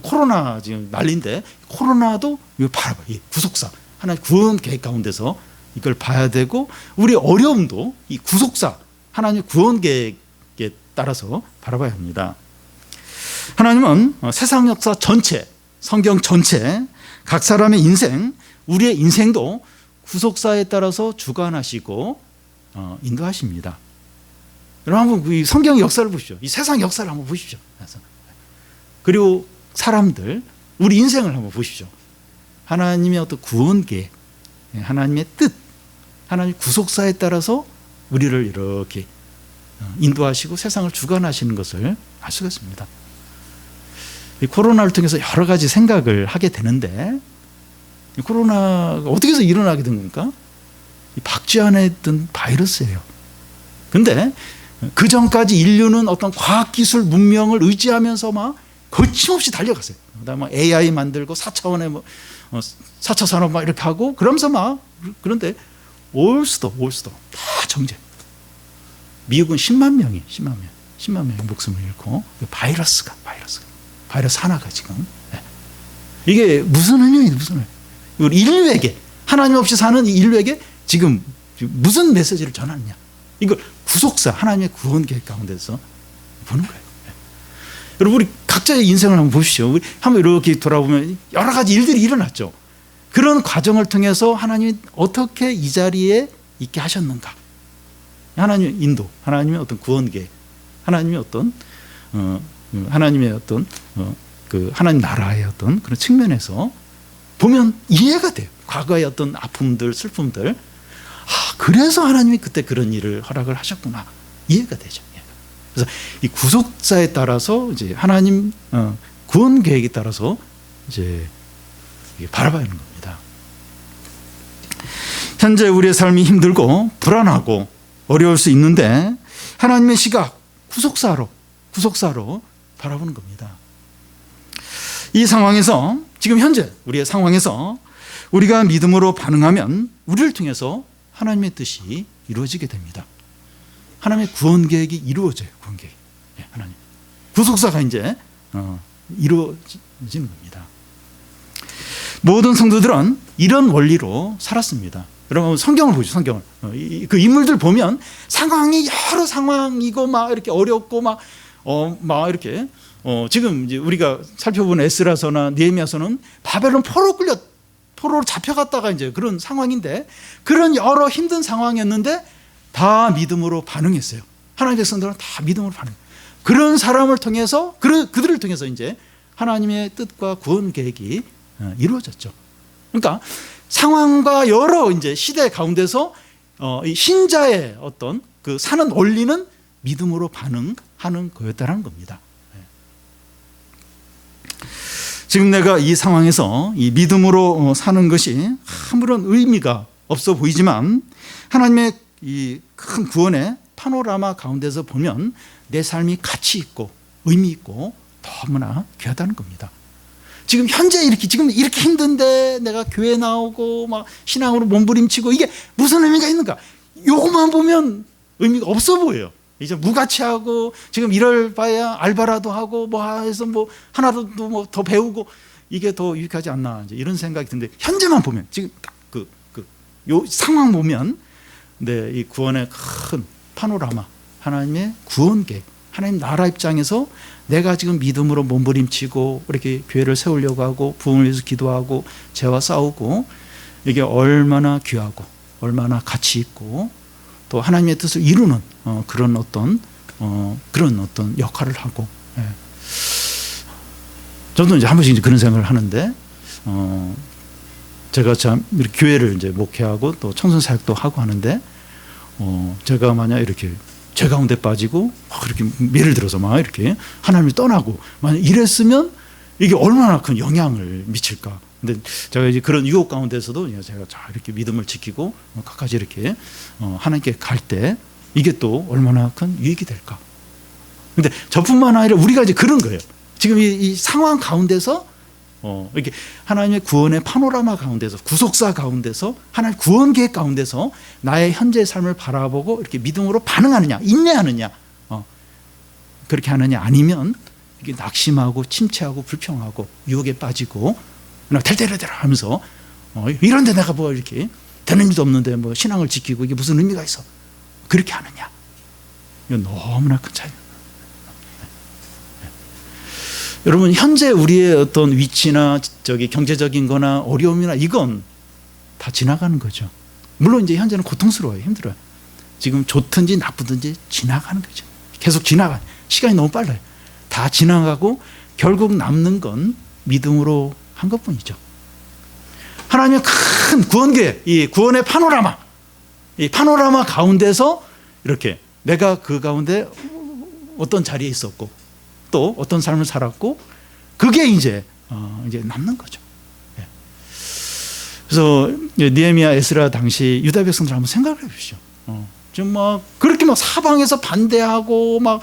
코로나 지금 난리인데 코로나도 이거 바라봐. 이 구속사, 하나님의 구원 계획 가운데서 이걸 봐야 되고 우리 어려움도 이 구속사, 하나님의 구원 계획에 따라서 바라봐야 합니다. 하나님은 세상 역사 전체, 성경 전체, 각 사람의 인생, 우리의 인생도 구속사에 따라서 주관하시고 인도하십니다. 여러분 한번 이 성경의 역사를 보십시오. 이 세상 역사를 한번 보십시오. 그리고 사람들, 우리 인생을 한번 보십시오. 하나님의 어떤 구원 계획, 하나님의 뜻, 하나님의 구속사에 따라서 우리를 이렇게 인도하시고 세상을 주관하시는 것을 알 수가 있습니다. 이 코로나를 통해서 여러 가지 생각을 하게 되는데, 이 코로나가 어떻게 해서 일어나게 된 겁니까? 이 박쥐 안에 있던 바이러스예요. 근데 그 전까지 인류는 어떤 과학기술 문명을 의지하면서 막 거침없이 달려갔어요. 그다음에 AI 만들고 4차원의 뭐 4차 산업 막 이렇게 하고 그러면서 막, 그런데 올 수도 다 정제. 미국은 10만 명이 목숨을 잃고, 바이러스 하나가 지금. 이게 무슨 의미예요? 무슨 의미? 우리 인류에게, 하나님 없이 사는 이 인류에게 지금 무슨 메시지를 전하느냐? 이걸 구속사, 하나님의 구원 계획 가운데서 보는 거예요. 여러분, 우리 각자의 인생을 한번 보십시오. 우리 한번 이렇게 돌아보면 여러 가지 일들이 일어났죠. 그런 과정을 통해서 하나님이 어떻게 이 자리에 있게 하셨는가? 하나님의 인도, 하나님의 어떤 구원 계획, 하나님의 어떤 그 하나님 나라의 어떤 그런 측면에서 보면 이해가 돼요. 과거의 어떤 아픔들, 슬픔들. 그래서 하나님이 그때 그런 일을 허락을 하셨구나. 이해가 되죠. 그래서 이 구속사에 따라서 이제 하나님 구원 계획에 따라서 이제 바라봐야 하는 겁니다. 현재 우리의 삶이 힘들고 불안하고 어려울 수 있는데 하나님의 시각 구속사로 바라보는 겁니다. 이 상황에서, 지금 현재 우리의 상황에서 우리가 믿음으로 반응하면 우리를 통해서 하나님의 뜻이 이루어지게 됩니다. 하나님의 구원 계획이 이루어져요. 구원 계획. 하나님 구속사가 이제 이루어지는 겁니다. 모든 성도들은 이런 원리로 살았습니다. 여러분 성경을 보죠. 성경을. 그 인물들 보면 상황이 여러 상황이고 막 이렇게 어렵고 막 이렇게 지금 이제 우리가 살펴본 에스라서나 느헤미야서는 바벨론 포로로 잡혀갔다가 이제 그런 상황인데, 그런 여러 힘든 상황이었는데 다 믿음으로 반응했어요. 하나님의 백성들은 다 믿음으로 반응. 그런 사람을 통해서 그들을 통해서 이제 하나님의 뜻과 구원 계획이 이루어졌죠. 그러니까 상황과 여러 이제 시대 가운데서 이 신자의 어떤 그 사는 원리는 믿음으로 반응하는 거였다라는 겁니다. 지금 내가 이 상황에서 이 믿음으로 사는 것이 아무런 의미가 없어 보이지만 하나님의 이 큰 구원의 파노라마 가운데서 보면 내 삶이 가치 있고 의미 있고 너무나 귀하다는 겁니다. 지금 현재 이렇게 힘든데 내가 교회 나오고 막 신앙으로 몸부림치고 이게 무슨 의미가 있는가? 요것만 보면 의미가 없어 보여요. 이제 무가치하고 지금 이럴 바야 알바라도 하고 뭐 해서 뭐 하나라도 뭐 더 배우고 이게 더 유익하지 않나, 이제 이런 생각이 드는데, 현재만 보면 지금 딱 요 상황 보면 이 구원의 큰 파노라마, 하나님의 구원 계획, 하나님 나라 입장에서 내가 지금 믿음으로 몸부림치고 이렇게 교회를 세우려고 하고 부흥을 위해서 기도하고 죄와 싸우고 이게 얼마나 귀하고 얼마나 가치 있고 또 하나님의 뜻을 이루는 그런 어떤 역할을 하고, 저도 이제 한 번씩 이제 그런 생각을 하는데, 제가 참 이렇게 교회를 이제 목회하고 또 청소년 사역도 하고 하는데, 제가 만약 이렇게 죄 가운데 빠지고 막 이렇게 예를 들어서 막 이렇게 하나님을 떠나고 만약 이랬으면 이게 얼마나 큰 영향을 미칠까. 근데 제가 이제 그런 유혹 가운데서도 제가 이렇게 믿음을 지키고 끝까지 이렇게 하나님께 갈 때 이게 또 얼마나 큰 유익이 될까. 근데 저뿐만 아니라 우리가 이제 그런 거예요. 지금 이 상황 가운데서 이렇게 하나님의 구원의 파노라마 가운데서, 구속사 가운데서, 하나님의 구원 계획 가운데서 나의 현재의 삶을 바라보고 이렇게 믿음으로 반응하느냐, 인내하느냐, 그렇게 하느냐, 아니면 이게 낙심하고 침체하고 불평하고 유혹에 빠지고 델데레데라 하면서 이런데 내가 뭐 이렇게 되는 일도 없는데 뭐 신앙을 지키고 이게 무슨 의미가 있어, 그렇게 하느냐. 이건 너무나 큰 차이입니다. 여러분, 현재 우리의 어떤 위치나 경제적인 거나 어려움이나 이건 다 지나가는 거죠. 물론 이제 현재는 고통스러워요. 힘들어요. 지금 좋든지 나쁘든지 지나가는 거죠. 계속 지나가. 시간이 너무 빨라요. 다 지나가고 결국 남는 건 믿음으로 한 것뿐이죠. 하나님의 큰 구원 계획, 이 구원의 파노라마, 이 파노라마 가운데서 이렇게 내가 그 가운데 어떤 자리에 있었고 또 어떤 삶을 살았고 그게 이제 남는 거죠. 예. 그래서 느헤미야, 에스라 당시 유다 백성들 한번 생각을 해보시죠. 좀 막 그렇게 막 사방에서 반대하고 막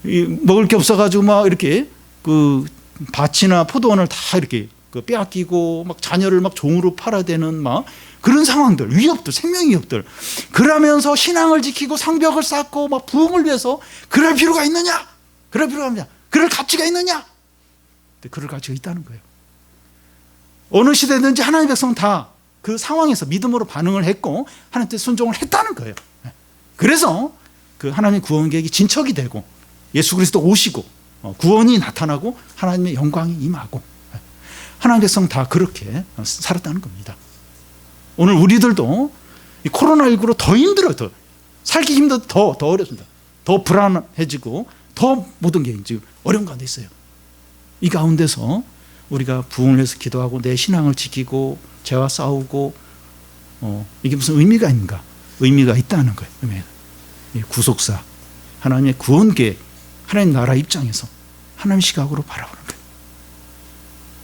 먹을 게 없어가지고 막 이렇게 그 밭이나 포도원을 다 이렇게 그 빼앗기고 막 자녀를 막 종으로 팔아대는 막 그런 상황들, 위협들, 생명 위협들. 그러면서 신앙을 지키고 상벽을 쌓고 막 부흥을 위해서 그럴 필요가 있느냐? 그럴 필요가 없느냐? 그럴 가치가 있느냐? 근데 그럴 가치가 있다는 거예요. 어느 시대든지 하나님의 백성은 다 그 상황에서 믿음으로 반응을 했고 하나님께 순종을 했다는 거예요. 그래서 그 하나님의 구원 계획이 진척이 되고 예수 그리스도 오시고 구원이 나타나고 하나님의 영광이 임하고 하나님의 백성 다 그렇게 살았다는 겁니다. 오늘 우리들도 이 코로나19로 더 힘들어요. 더 살기 힘들어, 더 어렵습니다. 더 불안해지고 더 모든 게 지금 어려운 가운데 있어요. 이 가운데서 우리가 부흥을 위해서 기도하고 내 신앙을 지키고 죄와 싸우고 이게 무슨 의미가 있는가? 의미가 있다는 거예요. 구속사, 하나님의 구원 계획, 하나님 나라 입장에서 하나님 시각으로 바라보는 거예요.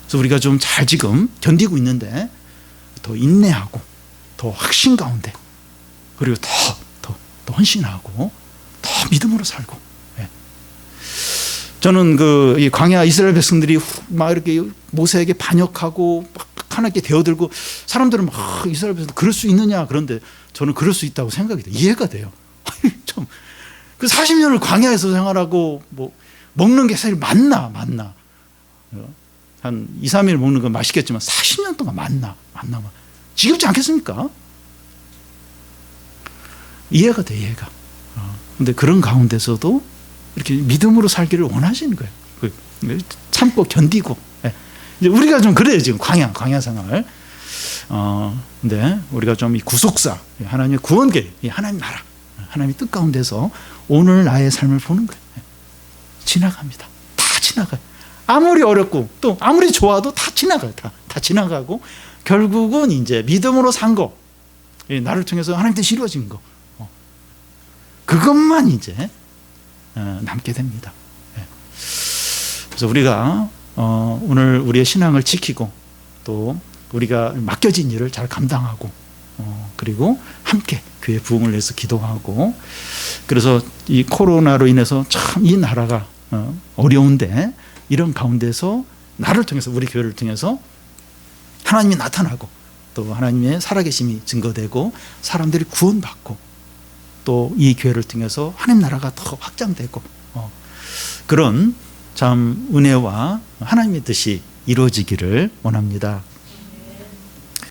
그래서 우리가 좀 잘 지금 견디고 있는데 더 인내하고 더 확신 가운데 그리고 더 헌신하고 더 믿음으로 살고. 예. 저는 이 광야 이스라엘 백성들이 막 이렇게 모세에게 반역하고 막 하나님께 대어들고 사람들은 막 이스라엘 백성들 그럴 수 있느냐 그런데 저는 그럴 수 있다고 생각이 돼요. 이해가 돼요. 참. 그 40년을 광야에서 생활하고 뭐 먹는 게 사실 맞나 한 2, 3일 먹는 건 맛있겠지만 40년 동안 맞나 지겹지 않겠습니까? 이해가 돼, 이해가. 근데 그런 가운데서도 이렇게 믿음으로 살기를 원하시는 거예요. 참고 견디고. 예. 이제 우리가 좀 그래요, 지금 광야 생활. 근데 우리가 좀 이 구속사, 하나님의 구원 계획, 하나님 나라, 하나님의 뜻 가운데서 오늘 나의 삶을 보는 거예요. 지나갑니다. 다 지나가요. 아무리 어렵고 또 아무리 좋아도 다 지나가요. 다 지나가고 결국은 이제 믿음으로 산 거, 나를 통해서 하나님 뜻이 이루어진 거, 그것만 이제 남게 됩니다. 그래서 우리가 오늘 우리의 신앙을 지키고 또 우리가 맡겨진 일을 잘 감당하고 그리고 함께 교회 부흥을 위해서 기도하고 그래서 이 코로나로 인해서 참 이 나라가 어려운데 이런 가운데서 나를 통해서 우리 교회를 통해서 하나님이 나타나고 또 하나님의 살아계심이 증거되고 사람들이 구원받고 또 이 교회를 통해서 하나님 나라가 더 확장되고 그런 참 은혜와 하나님의 뜻이 이루어지기를 원합니다.